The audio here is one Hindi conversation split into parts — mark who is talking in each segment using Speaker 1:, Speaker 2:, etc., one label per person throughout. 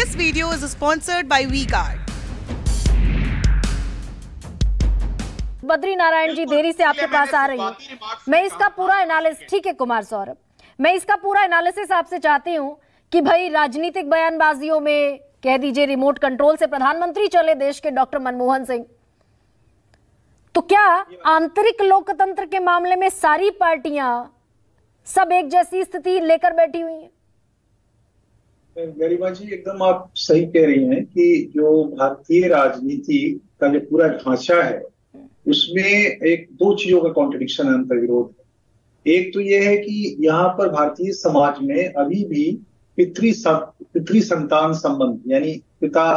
Speaker 1: This video is sponsored by V-Guard.
Speaker 2: Badri Narayan ji देरी से आपके पास आ रही है। मैं इसका पूरा एनालिसिस, ठीक है कुमार सौरभ, मैं इसका पूरा एनालिसिस आपसे चाहती हूँ कि भाई राजनीतिक बयानबाजियों में कह दीजिए रिमोट कंट्रोल से प्रधानमंत्री चले देश के डॉक्टर मनमोहन सिंह, तो क्या आंतरिक लोकतंत्र के मामले में सारी पार्टियां सब एक जैसी स्थिति लेकर बैठी हुई हैं?
Speaker 3: गरिमा जी एकदम आप सही कह रही हैं कि जो भारतीय राजनीति का जो पूरा ढांचा है उसमें एक दो चीजों का कॉन्ट्रडिक्शन है, अंतर्विरोध है। एक तो ये है कि यहाँ पर भारतीय समाज में अभी भी पितृ संतान संबंध, यानी पिता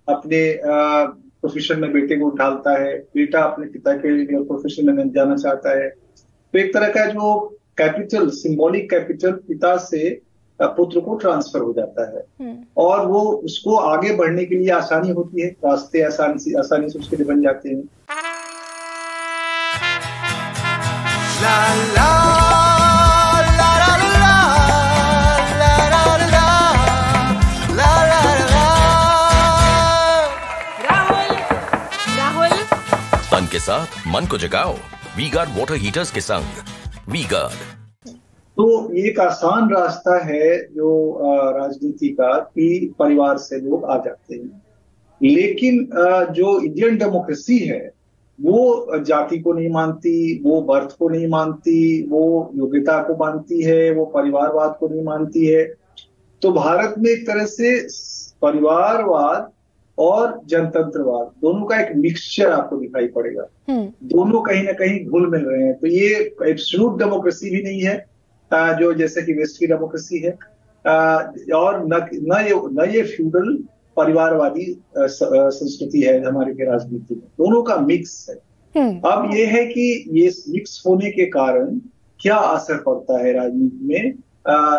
Speaker 3: अपने प्रोफेशन में बेटे को ढालता है, बेटा अपने पिता के प्रोफेशन में जाना चाहता है, तो एक तरह का जो कैपिटल, सिंबॉलिक कैपिटल पिता से पुत्र को ट्रांसफर हो जाता है और वो उसको आगे बढ़ने के लिए आसानी होती है, रास्ते आसानी से उसके लिए बन जाते हैं।
Speaker 4: La la la la la la la la la la la।
Speaker 5: Rahul तन के साथ मन को जगाओ वी-गार्ड वाटर हीटर्स के संग। वी-गार्ड
Speaker 3: तो ये एक आसान रास्ता है जो राजनीति का कि परिवार से लोग आ जाते हैं, लेकिन जो इंडियन डेमोक्रेसी है वो जाति को नहीं मानती, वो बर्थ को नहीं मानती, वो योग्यता को मानती है, वो परिवारवाद को नहीं मानती है। तो भारत में एक तरह से परिवारवाद और जनतंत्रवाद दोनों का एक मिक्सचर आपको दिखाई पड़ेगा। दोनों कहीं ना कहीं घुल मिल रहे हैं। तो ये एब्सोल्यूट डेमोक्रेसी भी नहीं है जो जैसे कि वेस्ट की डेमोक्रेसी है, और न ये फ्यूडल परिवारवादी संस्कृति है हमारे के राजनीति में। दोनों का मिक्स है। अब ये है कि ये मिक्स होने के कारण क्या असर पड़ता है राजनीति में,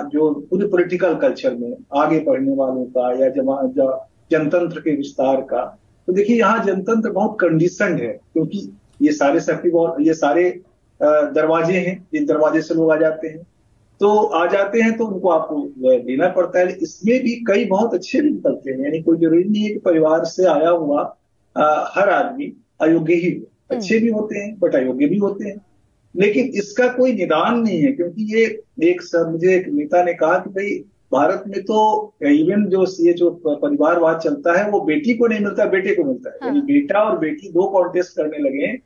Speaker 3: जो पूरे पॉलिटिकल कल्चर में आगे बढ़ने वालों का या जनतंत्र के विस्तार का। तो देखिए यहाँ जनतंत्र बहुत कंडीशनड है, क्योंकि ये सारे दरवाजे हैं, जिन दरवाजे से लोग आ जाते हैं तो उनको आपको लेना पड़ता है। इसमें भी कई बहुत अच्छे भी निकलते हैं, यानी कोई जरूरी नहीं है कि परिवार से आया हुआ हर आदमी अयोग्य ही हो। अच्छे भी होते हैं बट अयोग्य भी होते हैं, लेकिन इसका कोई निदान नहीं है। क्योंकि ये मुझे एक नेता ने कहा कि भाई भारत में तो इवन जो परिवारवाद चलता है वो बेटी को नहीं मिलता, बेटे को मिलता है। यानी बेटा और बेटी दो कॉन्टेस्ट करने लगे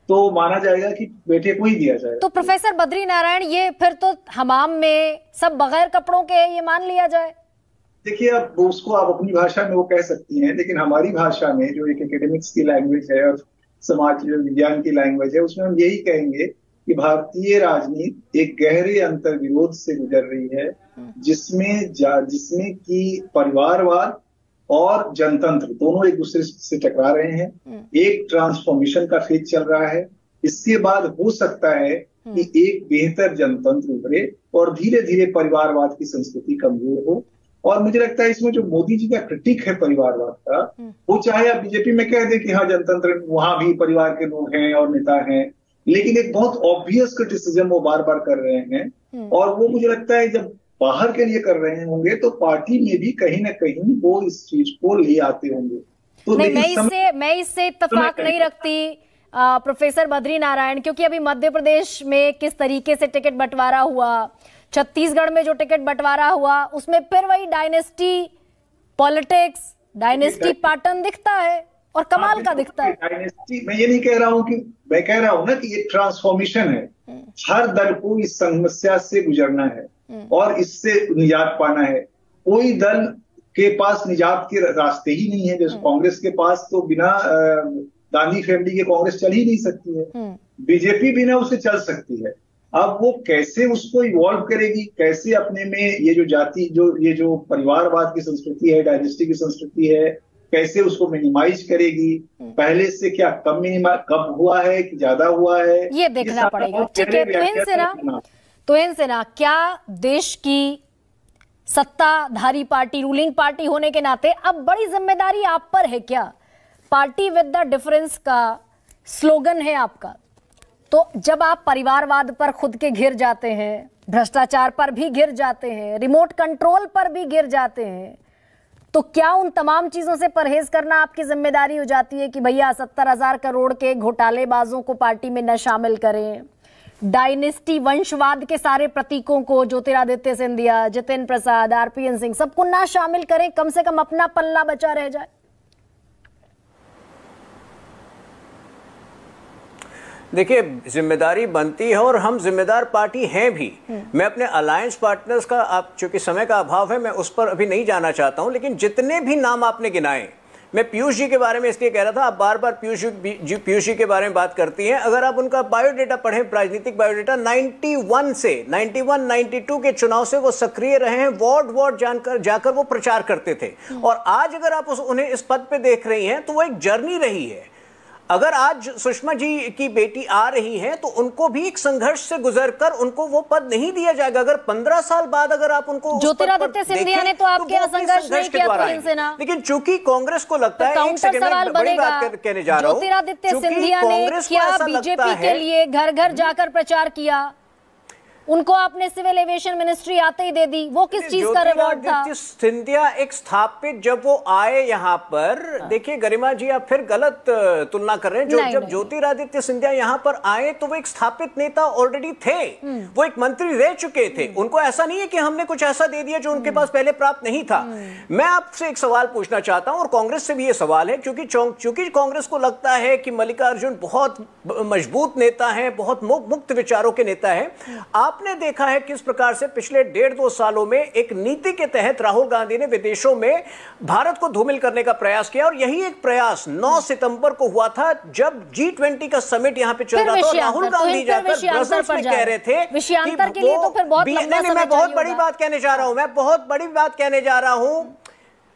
Speaker 3: तो माना जाएगा कि बेटे को ही दिया जाएगा।
Speaker 2: तो प्रोफेसर बद्री नारायण, ये फिर तो हमाम में सब बगैर कपड़ों के ये मान लिया जाए?
Speaker 3: देखिए अब उसको आप अपनी भाषा में वो कह सकती हैं, लेकिन हमारी भाषा में जो एक एकेडमिक्स की लैंग्वेज है और समाज विज्ञान की लैंग्वेज है, उसमें हम यही कहेंगे कि भारतीय राजनीति एक गहरे अंतर्विरोध से गुजर रही है, जिसमें कि परिवारवाद और जनतंत्र दोनों एक दूसरे से टकरा रहे हैं। एक ट्रांसफॉर्मेशन का फेज चल रहा है। इसके बाद हो सकता है कि एक बेहतर जनतंत्र उभरे और धीरे धीरे परिवारवाद की संस्कृति कमजोर हो। और मुझे लगता है इसमें जो मोदी जी का क्रिटिक है परिवारवाद का, वो चाहे आप बीजेपी में कह दे कि हाँ जनतंत्र, वहां भी परिवार के लोग हैं और नेता हैं, लेकिन एक बहुत ऑब्वियस क्रिटिसिज्म वो बार बार कर रहे हैं। और वो मुझे लगता है जब बाहर के लिए कर रहे होंगे तो पार्टी में भी कहीं ना कहीं वो इस चीज को ले आते होंगे। तो
Speaker 2: नहीं, मैं इससे इत्तेफाक नहीं रखती प्रोफेसर बद्री नारायण, क्योंकि अभी मध्य प्रदेश में किस तरीके से टिकट बंटवारा हुआ, छत्तीसगढ़ में जो टिकट बंटवारा हुआ, उसमें फिर वही डायनेस्टी पॉलिटिक्स, डायनेस्टी पैटर्न दिखता है और कमाल का दिखता है।
Speaker 3: डायनेस्टी मैं ये नहीं कह रहा हूँ कि, मैं कह रहा हूँ ना कि ये ट्रांसफॉर्मेशन है। हर दल को इस समस्या से गुजरना है और इससे निजात पाना है। कोई दल के पास निजात के रास्ते ही नहीं है। जैसे कांग्रेस के पास तो बिना गांधी फैमिली के कांग्रेस चल ही नहीं सकती है, बीजेपी बिना उसे चल सकती है। अब वो कैसे उसको इवॉल्व करेगी, कैसे अपने में ये जो जाति, ये जो परिवारवाद की संस्कृति है, डायनेस्टी की संस्कृति है, कैसे उसको मिनिमाइज करेगी, पहले से क्या कम हुआ है कि ज्यादा हुआ है,
Speaker 2: ये देखना पड़ेगा। ठीक है, तुहिन सिन्हा, क्या देश की सत्ताधारी पार्टी, रूलिंग पार्टी होने के नाते अब बड़ी जिम्मेदारी आप पर है क्या? पार्टी विद द डिफरेंस का स्लोगन है आपका, तो जब आप परिवारवाद पर खुद के घिर जाते हैं, भ्रष्टाचार पर भी घिर जाते हैं, रिमोट कंट्रोल पर भी घिर जाते हैं, तो क्या उन तमाम चीजों से परहेज करना आपकी जिम्मेदारी हो जाती है कि भैया 70,000 करोड़ के घोटालेबाजों को पार्टी में न शामिल करें, डायनेस्टी वंशवाद के सारे प्रतीकों को, ज्योतिरादित्य सिंधिया, जितिन प्रसाद, आरपीएन सिंह, सबको ना शामिल करें, कम से कम अपना पल्ला बचा रह जाए?
Speaker 6: देखिए, जिम्मेदारी बनती है और हम जिम्मेदार पार्टी हैं भी। मैं अपने अलायंस पार्टनर्स का, आप चूंकि समय का अभाव है मैं उस पर अभी नहीं जाना चाहता हूं, लेकिन जितने भी नाम आपने गिनाए, मैं पीयूष जी के बारे में इसलिए कह रहा था, आप बार बार पीयूष जी के बारे में बात करती हैं। अगर आप उनका बायोडेटा पढ़ें, राजनीतिक बायोडेटा, 91 के चुनाव से वो सक्रिय रहे हैं, वार्ड जाकर वो प्रचार करते थे। और आज अगर आप उन्हें इस पद पे देख रही हैं तो वो एक जर्नी रही है। अगर आज सुषमा जी की बेटी आ रही है तो उनको भी एक संघर्ष से गुजरकर उनको वो पद नहीं दिया जाएगा। अगर 15 साल बाद अगर आप उनको,
Speaker 2: ज्योतिरादित्य सिंधिया ने तो आपके यहाँ संघर्ष नहीं किया तो हिंसेना,
Speaker 6: लेकिन चूंकि कांग्रेस को लगता है, एक सेकंड में बड़ी बात कहने जा रहा हूं,
Speaker 2: ज्योतिरादित्य सिंधिया ने क्या बीजेपी के लिए घर घर जाकर प्रचार किया? उनको आपने सिविल एविएशन मिनिस्ट्री आते ही दे दी, वो किस चीज का रिवॉर्ड था?
Speaker 6: सिंधिया एक स्थापित, जब वो आए यहाँ पर, देखिए गरिमा जी आप फिर गलत तुलना कर रहे हैं। जब ज्योतिरादित्य सिंधिया यहाँ पर आए तो वो एक स्थापित नेता ऑलरेडी थे, वो एक मंत्री रह चुके थे। उनको ऐसा नहीं है कि हमने कुछ ऐसा दे दिया जो उनके पास पहले प्राप्त नहीं था। मैं आपसे एक सवाल पूछना चाहता हूं और कांग्रेस से भी ये सवाल है, क्योंकि कांग्रेस को लगता है कि मल्लिकार्जुन बहुत मजबूत नेता है, बहुत मुक्त विचारों के नेता है। आपने देखा है किस प्रकार से पिछले 1.5-2 सालों में एक नीति के तहत राहुल गांधी ने विदेशों में भारत को धूमिल करने का प्रयास किया, और यही एक प्रयास 9 सितंबर को हुआ था जब G20 का समिट यहां पे चल रहा था। राहुल गांधी जाकर ब्रसेल्स में कह रहे थे
Speaker 2: विषयांतर के लिए तो फिर बहुत लंबा समय
Speaker 6: मैं बहुत बड़ी बात कहने जा रहा हूं, मैं बहुत बड़ी बात कहने जा रहा हूं।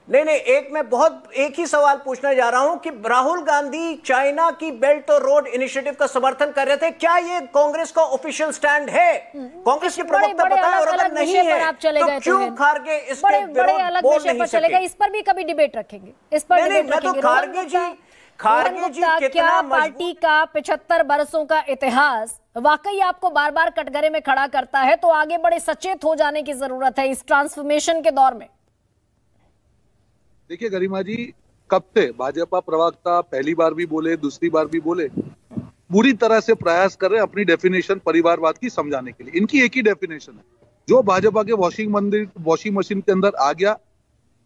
Speaker 6: नहीं, एक ही सवाल पूछने जा रहा हूं कि राहुल गांधी चाइना की बेल्ट और रोड इनिशिएटिव का समर्थन कर रहे थे, क्या ये कांग्रेस का ऑफिशियल स्टैंड है? कांग्रेस के प्रवक्ता बताएं, और अगर नहीं है तो क्यों खारगे इसके विरोध बोल नहीं सके?
Speaker 2: इस पर भी कभी डिबेट रखेंगे, इस पर डिबेट रखेंगे।
Speaker 6: खारगे जी
Speaker 2: क्या पार्टी का 75 बरसों का इतिहास वाकई आपको बार बार कटघरे में खड़ा करता है? तो आगे बड़े सचेत हो जाने की जरूरत है इस ट्रांसफॉर्मेशन के दौर में।
Speaker 7: देखिए गरिमा जी, कब से भाजपा प्रवक्ता पहली बार भी बोले, दूसरी बार भी बोले, पूरी तरह से प्रयास कर रहे हैं अपनी डेफिनेशन परिवारवाद की समझाने के लिए। इनकी एक ही डेफिनेशन है, जो भाजपा के वॉशिंग मशीन के अंदर आ गया,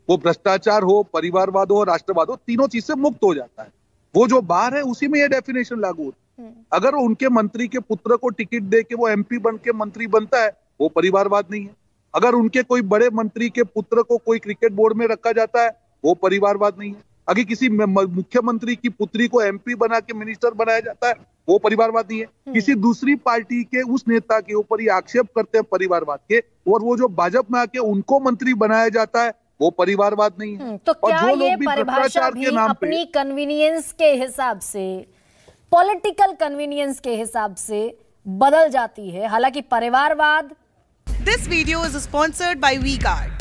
Speaker 7: वो भ्रष्टाचार हो, परिवारवाद हो, राष्ट्रवाद हो, तीनों चीज से मुक्त हो जाता है। वो जो बाहर है उसी में ये डेफिनेशन लागू होती है। अगर उनके मंत्री के पुत्र को टिकट दे के वो MP बन के मंत्री बनता है, वो परिवारवाद नहीं है। अगर उनके कोई बड़े मंत्री के पुत्र को कोई क्रिकेट बोर्ड में रखा जाता है, वो परिवारवाद नहीं है। अगर किसी मुख्यमंत्री की पुत्री को MP बना के मिनिस्टर बनाया जाता है, वो परिवारवाद नहीं है। किसी दूसरी पार्टी के उस नेता के ऊपर ये आक्षेप करते हैं परिवारवाद के, और वो जो भाजपा में आके उनको मंत्री बनाया जाता है, वो परिवारवाद नहीं है।
Speaker 2: तो क्या ये परिभाषा भी अपनी कन्वीनियंस के हिसाब से, पॉलिटिकल कन्वीनियंस के हिसाब से बदल जाती है? हालांकि परिवारवाद।
Speaker 1: This video is sponsored by V-Guard.